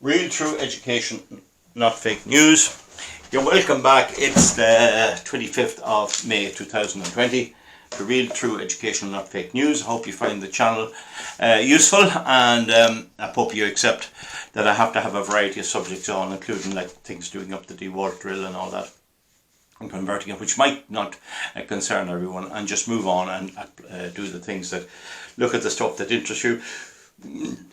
Real true education, not fake news. You're welcome back. It's the 25th of May 2020 to Real True Education, not fake news. I hope you find the channel useful, and I hope you accept that I have to have a variety of subjects on, including like things doing up the DeWalt drill and all that, and converting it, which might not concern everyone, and just move on and do the things that look at the stuff that interests you.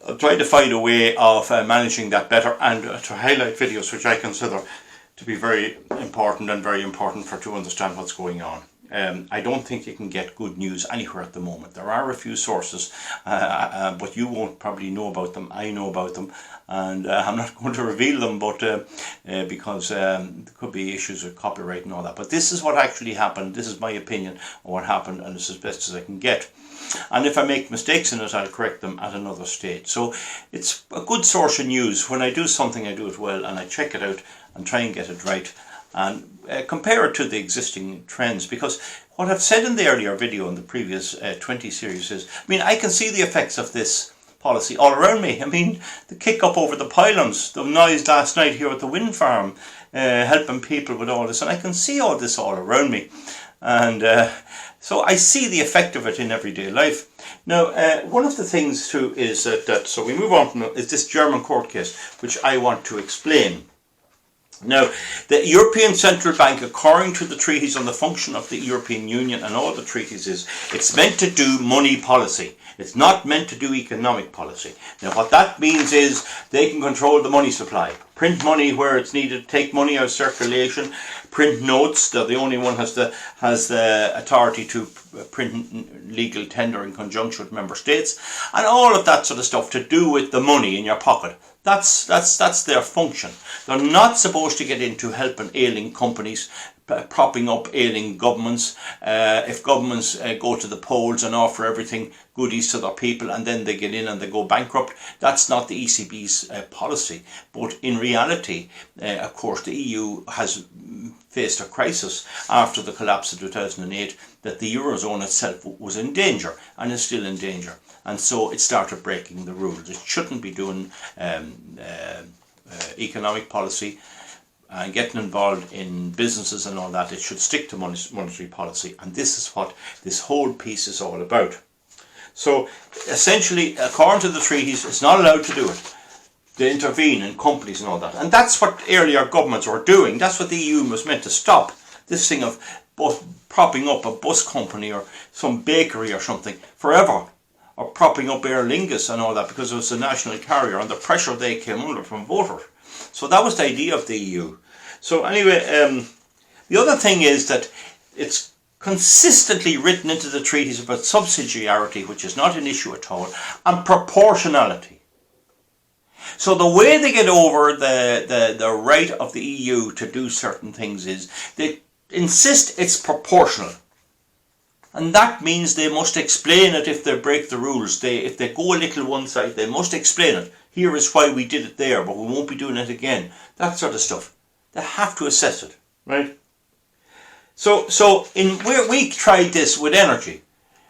I'll try to find a way of managing that better, and to highlight videos which I consider to be very important for to understand what's going on. I don't think you can get good news anywhere at the moment. There are a few sources, but you won't probably know about them. I know about them, and I'm not going to reveal them, but because there could be issues with copyright and all that. But this is what actually happened. This is my opinion on what happened, and it's as best as I can get. And if I make mistakes in it, I'll correct them at another stage. So it's a good source of news. When I do something, I do it well, and I check it out and try and get it right, and compare it to the existing trends. Because what I've said in the earlier video in the previous 20 series is, I can see the effects of this policy all around me. The kick up over the pylons, the noise last night here at the wind farm, helping people with all this, and I can see all this all around me. And so I see the effect of it in everyday life. Now, one of the things too is that so we move on from is this German court case, which I want to explain. Now, the European Central Bank, according to the treaties on the function of the European Union and all the treaties, it's meant to do money policy. It's not meant to do economic policy. Now, what that means is they can control the money supply, print money where it's needed, take money out of circulation, print notes. They're the only one has the authority to print legal tender in conjunction with member states, and all of that sort of stuff to do with the money in your pocket. That's their function. They're not supposed to get into helping ailing companies, propping up ailing governments. If governments go to the polls and offer everything goodies to their people, and then they get in and they go bankrupt, that's not the ECB's policy. But in reality, of course, the EU has faced a crisis after the collapse of 2008, that the Eurozone itself was in danger and is still in danger. And so it started breaking the rules. It shouldn't be doing economic policy and getting involved in businesses and all that. It should stick to monetary policy. And this is what this whole piece is all about. So essentially, according to the treaties, it's not allowed to do it. They intervene in companies and all that. And that's what earlier governments were doing. That's what the EU was meant to stop. This thing of propping up a bus company or some bakery or something forever, or propping up Aer Lingus and all that, because it was a national carrier and the pressure they came under from voters. So that was the idea of the EU. So anyway, the other thing is that it's consistently written into the treaties about subsidiarity, which is not an issue at all, and proportionality. So the way they get over the right of the EU to do certain things is they insist it's proportional. And that means they must explain it if they break the rules. If they go a little one side, they must explain it. Here is why we did it there, but we won't be doing it again. That sort of stuff. They have to assess it, right? So where we tried this with energy,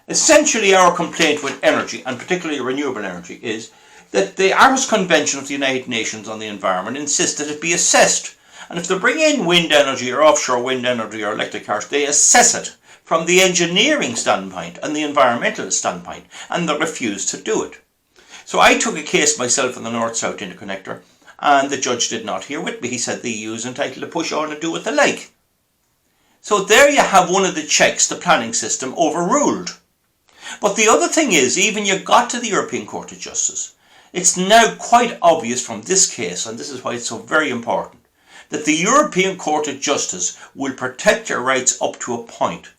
essentially our complaint with energy, and particularly renewable energy, is that the Aarhus Convention of the United Nations on the Environment insists that it be assessed. And if they bring in wind energy or offshore wind energy or electric cars, they assess it from the engineering standpoint and the environmental standpoint, and they refuse to do it. So I took a case myself on the North-South Interconnector, and the judge did not hear with me. He said the EU is entitled to push on and do what they like. So there you have one of the checks, the planning system, overruled. But the other thing is, even you got to the European Court of Justice, it's now quite obvious from this case, and this is why it's so very important, that the European Court of Justice will protect your rights up to a point.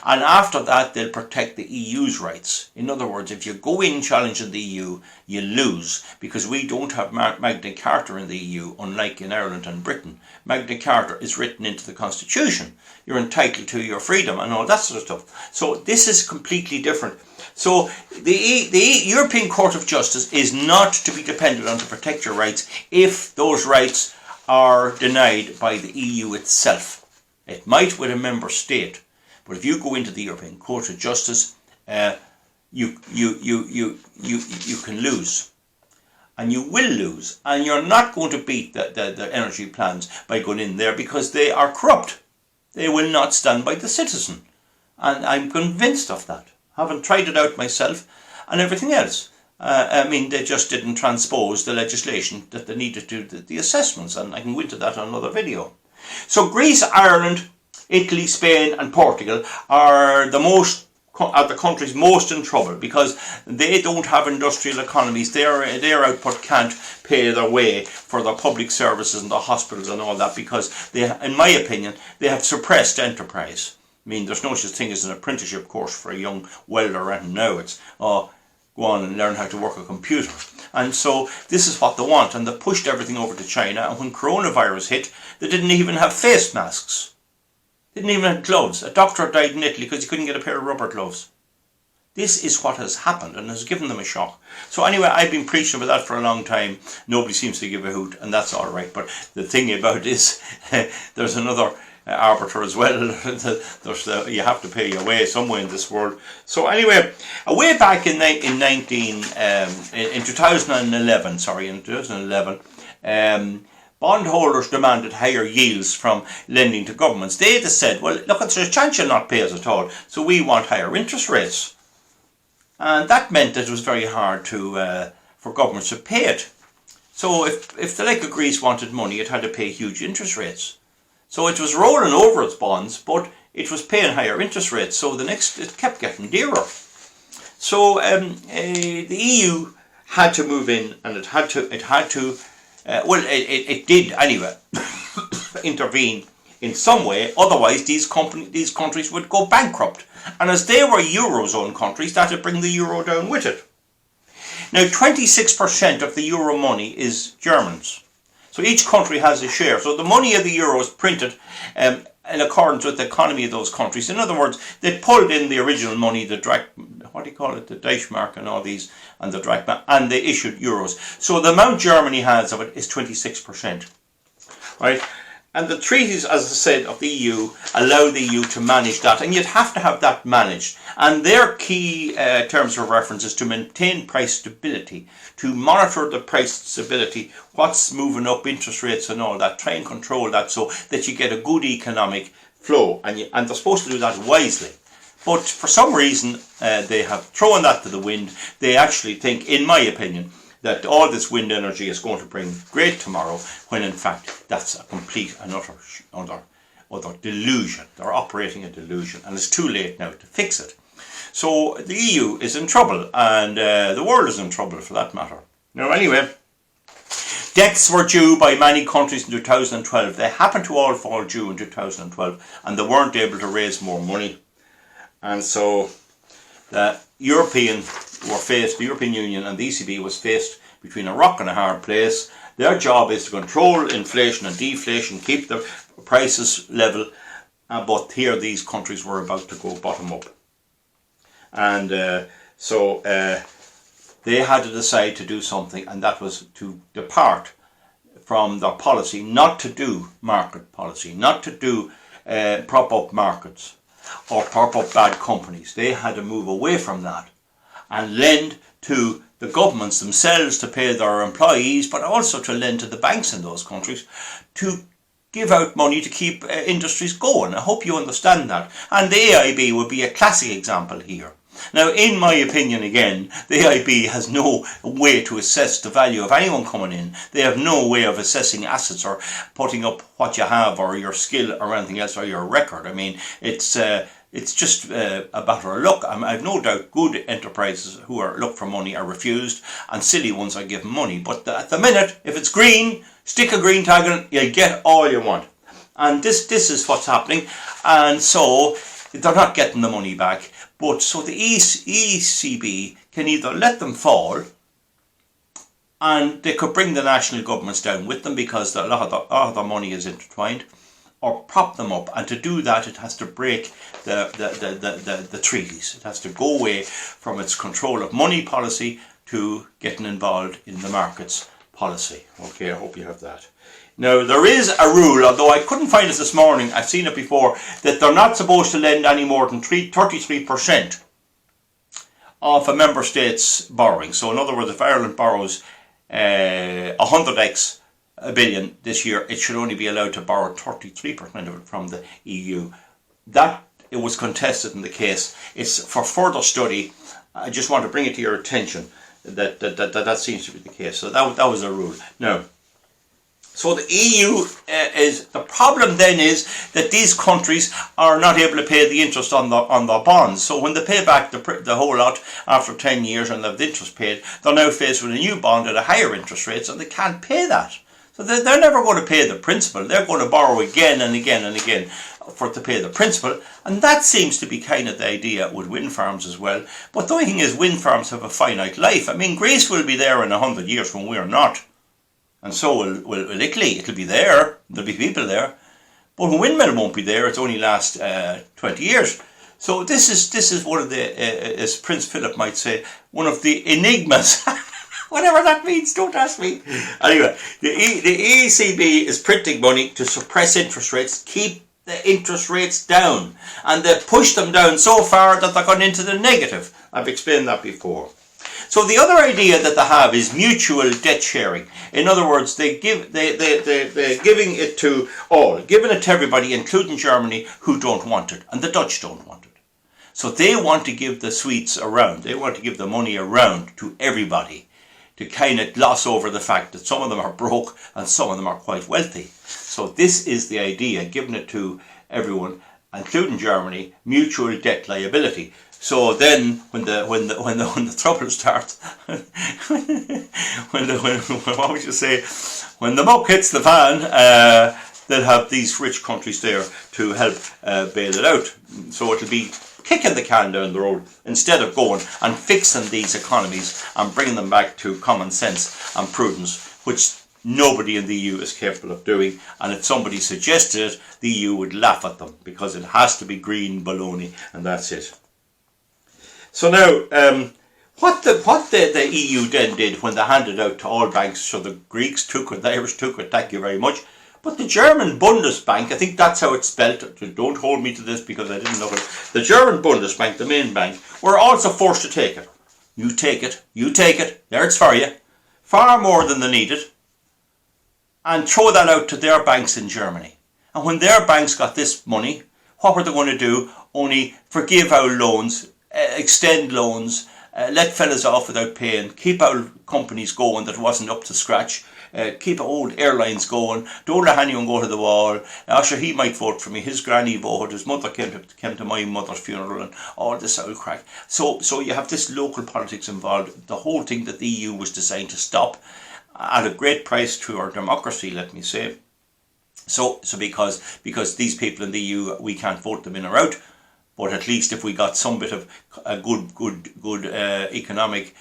And after that, they'll protect the EU's rights. In other words, if you go in challenging the EU, you lose, because we don't have Magna Carta in the EU, unlike in Ireland and Britain. Magna Carta is written into the Constitution. You're entitled to your freedom and all that sort of stuff. So this is completely different. So the European Court of Justice is not to be depended on to protect your rights if those rights are denied by the EU itself. It might with a member state. But if you go into the European Court of Justice, you can lose. and you will lose, and you're not going to beat the energy plans by going in there because they are corrupt. They will not stand by the citizen, and I'm convinced of that. Having tried it out myself and everything else. I mean, they just didn't transpose the legislation that they needed to do the assessments, and I can go into that on another video. So Greece, Ireland, Italy, Spain and Portugal are the countries most in trouble because they don't have industrial economies. Their output can't pay their way for the public services and the hospitals and all that because they, in my opinion, they have suppressed enterprise. I mean, there's no such thing as an apprenticeship course for a young welder, and now it's go on and learn how to work a computer. And so this is what they want, and they pushed everything over to China, and when coronavirus hit, they didn't even have face masks. Didn't even have gloves. A doctor died in Italy because he couldn't get a pair of rubber gloves. This is what has happened and has given them a shock. So anyway, I've been preaching about that for a long time. Nobody seems to give a hoot, and that's all right. But the thing about it is, there's another arbiter as well. You have to pay your way somewhere in this world. So anyway, way back in 2011, bondholders demanded higher yields from lending to governments. They just said, well, look, there's a chance you'll not pay us at all, so we want higher interest rates. And that meant that it was very hard for governments to pay it. So if the like of Greece wanted money, it had to pay huge interest rates. So it was rolling over its bonds, but it was paying higher interest rates. So it kept getting dearer. So the EU had to move in, and it did anyway intervene in some way. Otherwise, these countries would go bankrupt. And as they were Eurozone countries, that would bring the euro down with it. Now, 26% of the euro money is Germans. So each country has a share. So the money of the euro is printed in accordance with the economy of those countries. In other words, they pulled in the original money, the Deutschmark and all these, and the Drachma, and they issued euros. So the amount Germany has of it is 26%. Right? And the treaties, as I said, of the EU allow the EU to manage that, and you'd have to have that managed. And their key terms of reference is to maintain price stability, to monitor the price stability, what's moving up, interest rates and all that, try and control that so that you get a good economic flow, and they're supposed to do that wisely. But for some reason, they have thrown that to the wind. They actually think, in my opinion, that all this wind energy is going to bring great tomorrow, when in fact that's a complete and utter delusion. They're operating a delusion, and it's too late now to fix it. So the EU is in trouble, and the world is in trouble for that matter. Now anyway, debts were due by many countries in 2012. They happened to all fall due in 2012, and they weren't able to raise more money. And so the European Union and the ECB was faced between a rock and a hard place. Their job is to control inflation and deflation, keep the prices level, but here these countries were about to go bottom up. And so they had to decide to do something, and that was to depart from their policy not to do market policy, not to do prop up markets or prop up bad companies. They had to move away from that and lend to the governments themselves to pay their employees, but also to lend to the banks in those countries to give out money to keep industries going. I hope you understand that. And the AIB would be a classic example here. Now, in my opinion, again, the AIB has no way to assess the value of anyone coming in. They have no way of assessing assets or putting up what you have or your skill or anything else or your record. I mean, it's just a matter of luck. I have no doubt good enterprises who look for money are refused, and silly ones are given money. But at the minute, if it's green, stick a green tag on it, you'll get all you want. And this is what's happening. And so they're not getting the money back. But so the ECB can either let them fall, and they could bring the national governments down with them because a lot of the money is intertwined, or prop them up. And to do that, it has to break the treaties. It has to go away from its control of money policy to getting involved in the markets policy. Okay, I hope you have that. Now, there is a rule, although I couldn't find it this morning, I've seen it before, that they're not supposed to lend any more than 33% of a member state's borrowing. So in other words, if Ireland borrows 100x a billion this year, it should only be allowed to borrow 33% of it from the EU. That it was contested in the case. It's for further study. I just want to bring it to your attention that seems to be the case. So that was a rule. Now, so the EU is the problem. Then is that these countries are not able to pay the interest on their bonds. So when they pay back the whole lot after 10 years and have the interest paid, they're now faced with a new bond at a higher interest rate, so they can't pay that. So they're never going to pay the principal. They're going to borrow again and again and again to pay the principal. And that seems to be kind of the idea with wind farms as well. But the only thing is, wind farms have a finite life. I mean, Greece will be there in 100 years when we're not. And so will Italy. It'll be there. There'll be people there. But when windmill won't be there, it's only last 20 years. So this is one of the, as Prince Philip might say, one of the enigmas. Whatever that means, don't ask me. Anyway, the ECB is printing money to suppress interest rates, keep the interest rates down. And they push them down so far that they're gone into the negative. I've explained that before. So the other idea that they have is mutual debt sharing. In other words, they're giving it to all, giving it to everybody, including Germany, who don't want it. And the Dutch don't want it. So they want to give the sweets around. They want to give the money around to everybody, to kind of gloss over the fact that some of them are broke and some of them are quite wealthy. So this is the idea, giving it to everyone, including Germany, mutual debt liability. So then, when the trouble starts, when the muck hits the fan, they'll have these rich countries there to help bail it out. So it'll be kicking the can down the road instead of going and fixing these economies and bringing them back to common sense and prudence, which nobody in the EU is capable of doing. And if somebody suggested it, the EU would laugh at them because it has to be green baloney, and that's it. So now, what the EU then did when they handed out to all banks, so the Greeks took it, the Irish took it, thank you very much, but the German Bundesbank, I think that's how it's spelled, don't hold me to this because I didn't know it, the German Bundesbank, the main bank, were also forced to take it. You take it, there it's for you, far more than they needed, and throw that out to their banks in Germany. And when their banks got this money, what were they going to do? Only forgive our loans, extend loans, let fellas off without paying, keep our companies going that wasn't up to scratch, keep old airlines going, don't let anyone go to the wall. Sure, he might vote for me, his granny voted, his mother came to my mother's funeral, and all this old crack. So you have this local politics involved, the whole thing that the EU was designed to stop at a great price to our democracy, let me say. So because these people in the EU, we can't vote them in or out, but at least if we got some bit of a good economic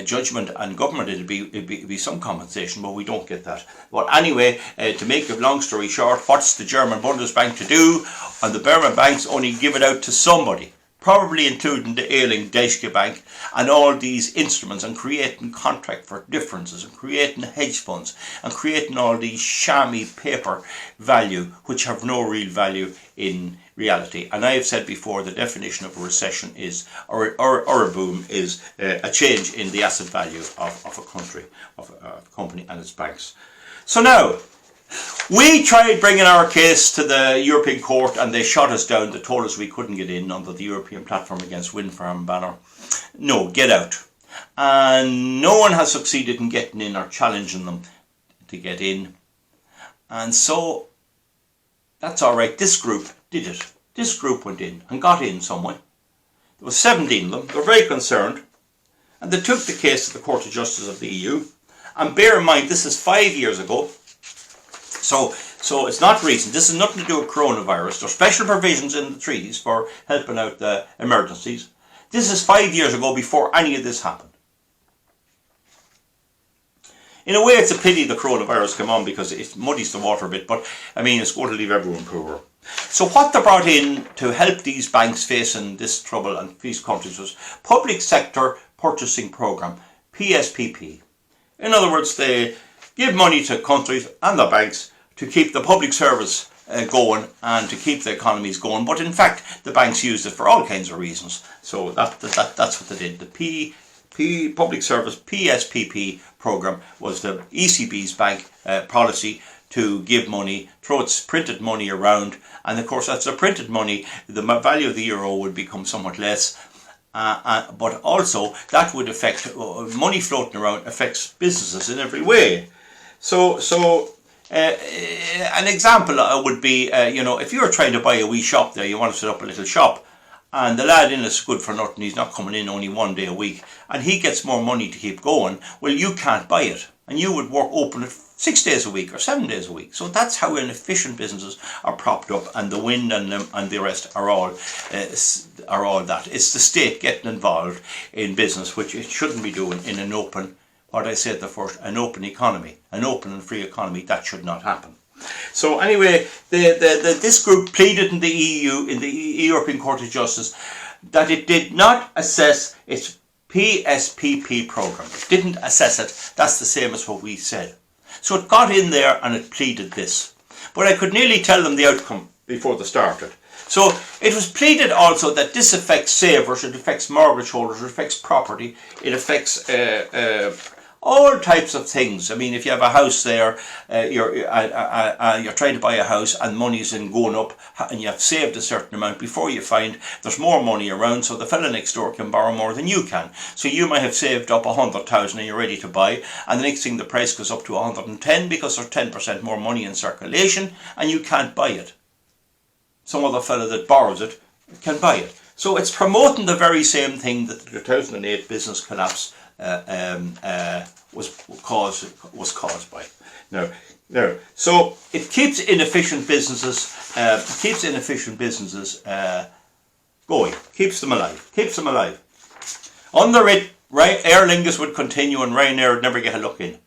judgment and government, it'd be some compensation, but we don't get that. But anyway, to make a long story short, what's the German Bundesbank to do? And the German banks only give it out to somebody, probably including the ailing Deutsche Bank and all these instruments, and creating contract for differences and creating hedge funds and creating all these shammy paper value which have no real value in reality. And I have said before, the definition of a recession is, or a boom is, a change in the asset value of a country, of a company and its banks. So now, we tried bringing our case to the European Court and they shot us down. They told us we couldn't get in under the European Platform Against Wind Farm banner. No, get out. And no one has succeeded in getting in or challenging them to get in. And so, that's alright. This group did it. This group went in and got in some way. There were 17 of them. They were very concerned. And they took the case to the Court of Justice of the EU. And bear in mind, this is 5 years ago. So it's not recent. This has nothing to do with coronavirus. There's special provisions in the treaties for helping out the emergencies. This is 5 years ago, before any of this happened. In a way, it's a pity the coronavirus came on because it muddies the water a bit, but I mean, it's going to leave everyone poorer. So what they brought in to help these banks facing this trouble and these countries was Public Sector Purchasing Programme, PSPP. In other words, they give money to countries and their banks to keep the public service going and to keep the economies going. But in fact, the banks used it for all kinds of reasons. So that's what they did. The Public Service PSPP programme was the ECB's bank policy to give money, throw its printed money around, and of course as the printed money, the value of the euro would become somewhat less, but also that would affect, money floating around affects businesses in every way. So an example would be, if you're trying to buy a wee shop there, you want to set up a little shop, and the lad in is good for nothing, he's not coming in only 1 day a week, and he gets more money to keep going, well, you can't buy it, and you would open it 6 days a week or 7 days a week. So that's how inefficient businesses are propped up, and the wind and the rest are all that. It's the state getting involved in business, which it shouldn't be doing in an open, what I said the first, an open economy, an open and free economy. That should not happen. So anyway, this group pleaded in the EU, in the European Court of Justice, that it did not assess its PSPP programme. It didn't assess it. That's the same as what we said. So it got in there and it pleaded this. But I could nearly tell them the outcome before they started. So it was pleaded also that this affects savers, it affects mortgage holders, it affects property, it affects all types of things. I mean, if you have a house there, you're trying to buy a house and money's going up, and you have saved a certain amount before you find there's more money around, so the fella next door can borrow more than you can. So you might have saved up 100,000 and you're ready to buy, and the next thing the price goes up to 110 because there's 10% more money in circulation and you can't buy it. Some other fella that borrows it can buy it. So it's promoting the very same thing that the 2008 business collapse was caused by. No. So it keeps inefficient businesses. Going. Keeps them alive. Under it, Aer Lingus would continue, and Ryanair would never get a look in.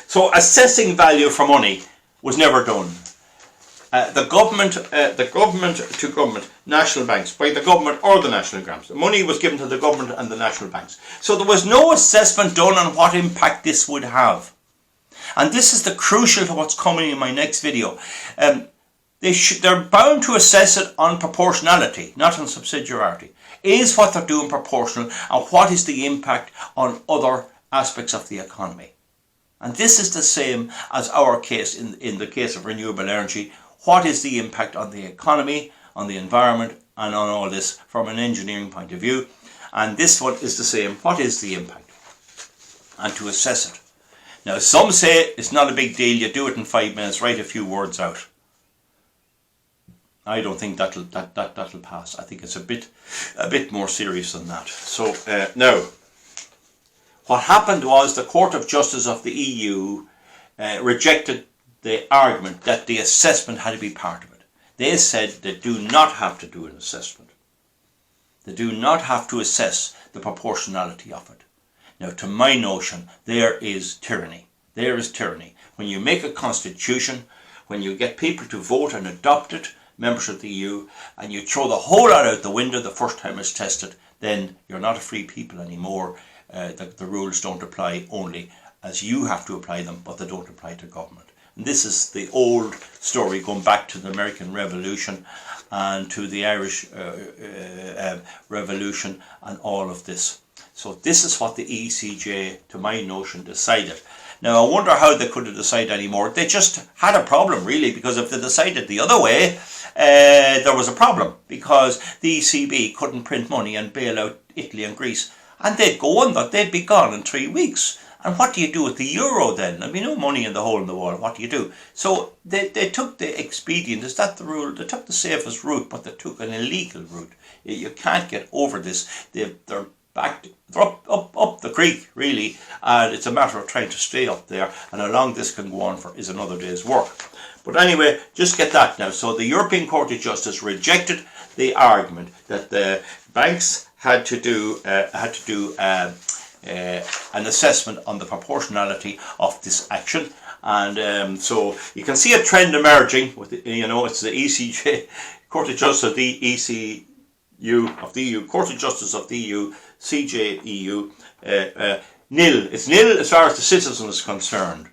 So assessing value for money was never done. The government to government, national banks, by the government or the national banks. The money was given to the government and the national banks. So there was no assessment done on what impact this would have. And this is the crucial to what's coming in my next video. They're bound to assess it on proportionality, not on subsidiarity. Is what they're doing proportional, and what is the impact on other aspects of the economy? And this is the same as our case in the case of renewable energy. What is the impact on the economy, on the environment, and on all this from an engineering point of view? And this one is the same. What is the impact? And to assess it. Now, some say it's not a big deal. You do it in 5 minutes, write a few words out. I don't think that'll pass. I think it's a bit more serious than that. So now, what happened was the Court of Justice of the EU rejected the argument that the assessment had to be part of it. They said they do not have to do an assessment. They do not have to assess the proportionality of it. Now, to my notion, there is tyranny. There is tyranny. When you make a constitution, when you get people to vote and adopt it, members of the EU, and you throw the whole lot out the window the first time it's tested, then you're not a free people anymore. The rules don't apply only as you have to apply them, but they don't apply to government. And this is the old story going back to the American Revolution and to the Irish Revolution and all of this. So this is what the ECJ, to my notion, decided. Now, I wonder how they could have decided any more. They just had a problem, really, because if they decided the other way, there was a problem, because the ECB couldn't print money and bail out Italy and Greece. And they'd go on that, they'd be gone in 3 weeks. And what do you do with the euro then? There'd be no money in the hole in the wall. What do you do? So they took the expedient. Is that the rule? They took the safest route, but they took an illegal route. You can't get over this. They're up the creek, really. And it's a matter of trying to stay up there. And how long this can go on for is another day's work. But anyway, just get that now. So the European Court of Justice rejected the argument that the banks had to do an assessment on the proportionality of this action, and so you can see a trend emerging with it's the ECJ, Court of Justice of the ECU of the EU, Court of Justice of the EU, CJEU, nil. It's nil as far as the citizen is concerned,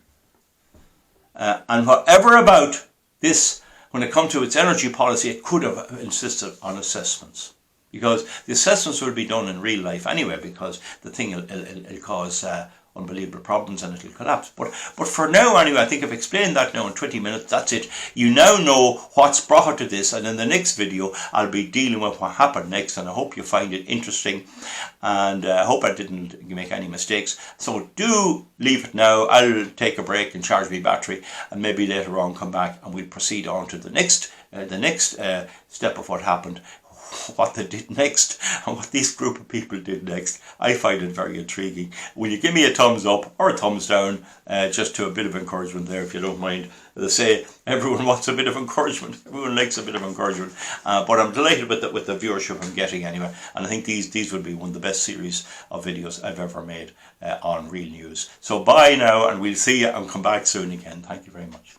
and whatever about this, when it comes to its energy policy, it could have insisted on assessments. because the assessments will be done in real life anyway, because the thing will cause unbelievable problems and it'll collapse. But for now anyway, I think I've explained that now in 20 minutes. That's it. You now know what's brought to this, and in the next video I'll be dealing with what happened next, and I hope you find it interesting, and I hope I didn't make any mistakes. So do leave it now. I'll take a break and charge my battery, and maybe later on come back and we'll proceed on to the next step of what happened, what they did next, and what this group of people did next. I find it very intriguing. Will you give me a thumbs up or a thumbs down, just to a bit of encouragement there, if you don't mind. As I say, everyone wants a bit of encouragement. Everyone likes a bit of encouragement. But I'm delighted with the viewership I'm getting anyway. And I think these will be one of the best series of videos I've ever made on real news. So bye now, and we'll see you and come back soon again. Thank you very much.